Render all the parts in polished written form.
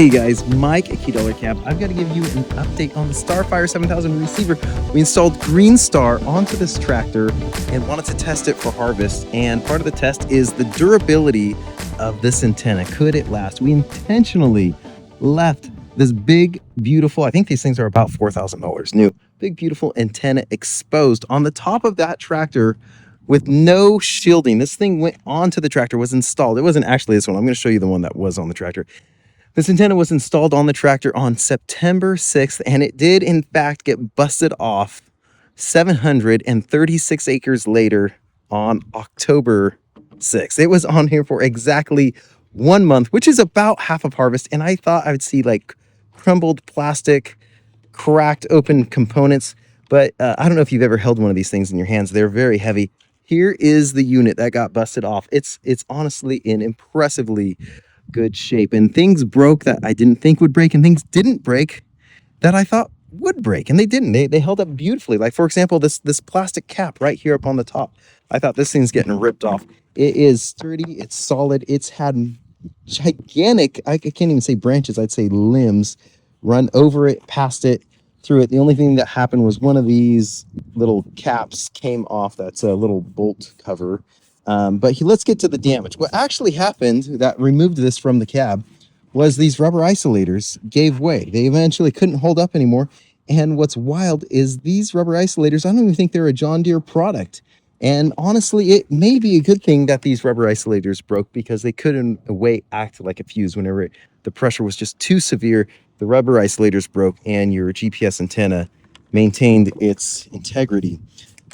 Hey guys, Mike at Key Dollar Cab. I've got to give you an update on the StarFire 7000 receiver. We installed GreenStar onto this tractor and wanted to test it for harvest. And part of the test is the durability of this antenna. Could it last? We intentionally left this big, beautiful, I think these things are about $4,000 new, big, beautiful antenna exposed on the top of that tractor with no shielding. This thing went onto the tractor, was installed. It wasn't actually this one. I'm going to show you the one that was on the tractor. This antenna was installed on the tractor on September 6th, and it did, in fact, get busted off 736 acres later on October 6th. It was on here for exactly 1 month, which is about half of harvest, and I thought I would see like crumbled plastic, cracked open components, but I don't know if you've ever held one of these things in your hands. They're very heavy. Here is the unit that got busted off. It's honestly in impressively good shape, and things broke that I didn't think would break, and things didn't break that I thought would break, and they didn't. They held up beautifully. Like, for example, this plastic cap right here up on the top. I thought this thing's getting ripped off. It is sturdy, it's solid, it's had gigantic, I can't even say branches, I'd say limbs run over it, past it, through it. The only thing that happened was one of these little caps came off. That's a little bolt cover. But let's get to the damage. What actually happened that removed this from the cab was these rubber isolators gave way. They eventually couldn't hold up anymore. And what's wild is these rubber isolators, I don't even think they're a John Deere product. And honestly, it may be a good thing that these rubber isolators broke, because they could in a way act like a fuse whenever the pressure was just too severe. The rubber isolators broke and your GPS antenna maintained its integrity.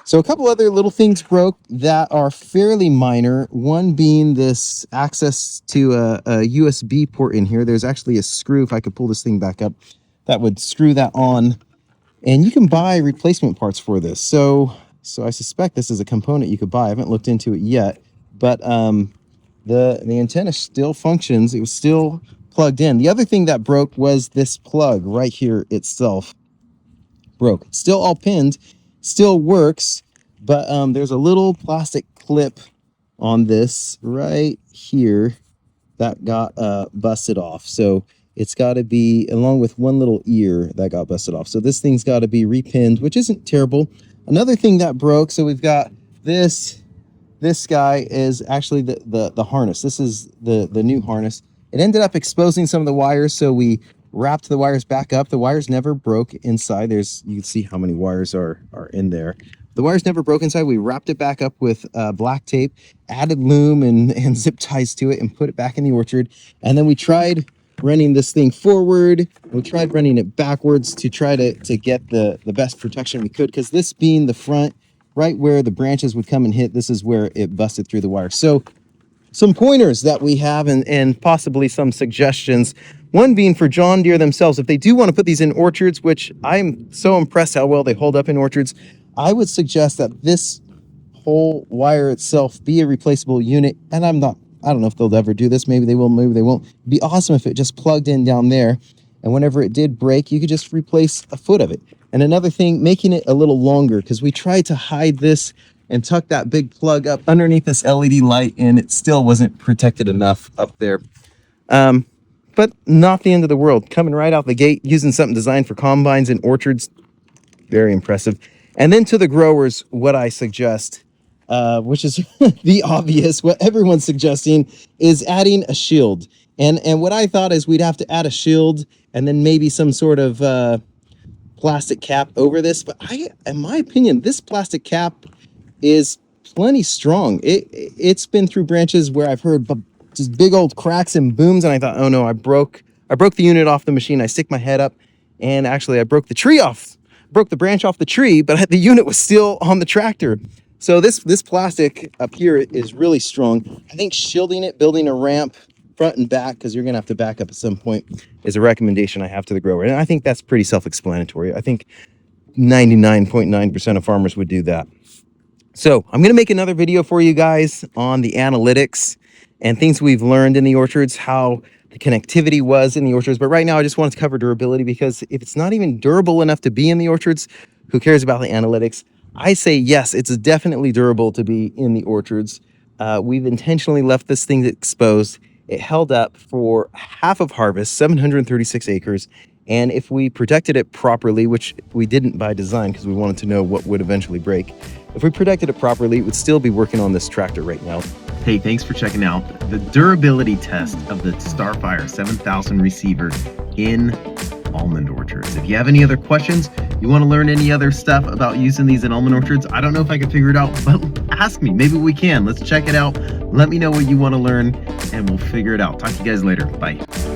So a couple other little things broke that are fairly minor. One being this access to a USB port in here. There's actually a screw, if I could pull this thing back up, that would screw that on. And you can buy replacement parts for this. So I suspect this is a component you could buy. I haven't looked into it yet, but the antenna still functions. It was still plugged in. The other thing that broke was this plug right here itself broke. It's still all pinned, still works, but there's a little plastic clip on this right here that got busted off. So it's got to be, along with one little ear that got busted off. So this thing's got to be repinned, which isn't terrible. Another thing that broke, so we've got this guy is actually the harness. This is the new harness. It ended up exposing some of the wires, so we wrapped the wires back up. The wires never broke inside. You can see how many wires are in there. The wires never broke inside. We wrapped it back up with black tape, added loom and zip ties to it, and put it back in the orchard. And then we tried running this thing forward. We tried running it backwards to try to get the best protection we could, because this being the front, right where the branches would come and hit, this is where it busted through the wire. So some pointers that we have, and possibly some suggestions. One being for John Deere themselves, if they do want to put these in orchards, which I'm so impressed how well they hold up in orchards, I would suggest that this whole wire itself be a replaceable unit. And I don't know if they'll ever do this. Maybe they will, maybe they won't. It'd be awesome if it just plugged in down there, and whenever it did break, you could just replace a foot of it. And another thing, making it a little longer, because we tried to hide this and tuck that big plug up underneath this LED light, and it still wasn't protected enough up there. But not the end of the world. Coming right out the gate, using something designed for combines and orchards, very impressive. And then to the growers, what I suggest, which is the obvious, what everyone's suggesting, is adding a shield. And what I thought is we'd have to add a shield and then maybe some sort of plastic cap over this. But in my opinion, this plastic cap is plenty strong. It's been through branches where I've heard just big old cracks and booms, and I thought, oh no, I broke the unit off the machine. I stick my head up, and actually I broke the tree off, broke the branch off the tree, but the unit was still on the tractor. So this plastic up here is really strong. I think shielding it, building a ramp front and back, because you're gonna have to back up at some point, is a recommendation I have to the grower. And I think that's pretty self-explanatory. I think 99.9% of farmers would do that. So I'm going to make another video for you guys on the analytics and things we've learned in the orchards, how the connectivity was in the orchards. But right now I just wanted to cover durability, because if it's not even durable enough to be in the orchards, who cares about the analytics? I say yes, it's definitely durable to be in the orchards. We've intentionally left this thing exposed. It held up for half of harvest, 736 acres. And if we protected it properly, which we didn't by design because we wanted to know what would eventually break, if we protected it properly, it would still be working on this tractor right now. Hey, thanks for checking out the durability test of the StarFire 7000 receiver in almond orchards. If you have any other questions, you want to learn any other stuff about using these in almond orchards, I don't know if I can figure it out, but ask me. Maybe we can. Let's check it out. Let me know what you want to learn, and we'll figure it out. Talk to you guys later. Bye.